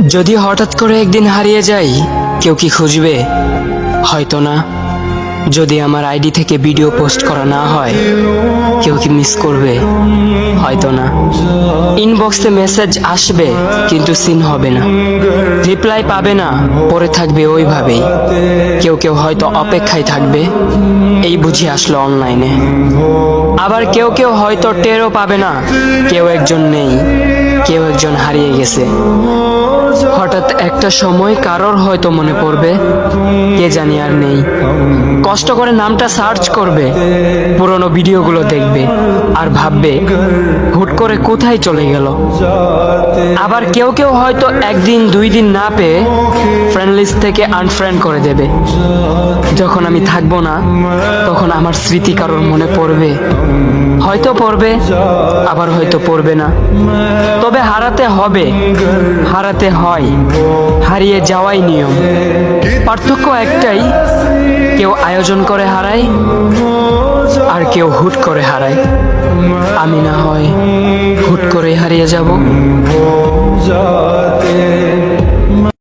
যদি হঠাৎ করে একদিন হারিয়ে যাই, কেউ কি খুঁজবে? হয়তো না। যদি আমার আইডি থেকে ভিডিও পোস্ট করা না হয়, কেউ কি মিস করবে? হয়তো না। ইনবক্সে মেসেজ আসবে কিন্তু সিন হবে না, রিপ্লাই পাবে না, পড়ে থাকবে ওইভাবেই। কেউ কেউ হয়তো অপেক্ষায় থাকবে, এই বুঝি আসলো অনলাইনে। আবার কেউ কেউ হয়তো টেরও পাবে না কেউ একজন নেই, কেউ একজন হারিয়ে গেছে। হঠাৎ একটা সময় কারোর হয়তো মনে পড়বে, কে জানি আর নেই। কষ্ট করে নামটা সার্চ করবে, পুরনো ভিডিওগুলো দেখবে আর ভাববে হুট করে কোথায় চলে গেল। আবার কেউ কেউ হয়তো একদিন দুই দিন না পেয়ে ফ্রেন্ড লিস্ট থেকে আনফ্রেন্ড করে দেবে। যখন আমি থাকবো না, তখন আমার স্মৃতি কারোর মনে পড়বে, হয়তো পড়বে, আবার হয়তো পড়বে না। তবে হারাতে হবে, হারাতে হয়, হারিয়ে যাওয়াই নিয়ম। পার্থক্য একটাই, কেউ আয়োজন করে হারায় আর কেউ হুট করে হারায়। আমি না হয় হুট করে হারিয়ে যাব।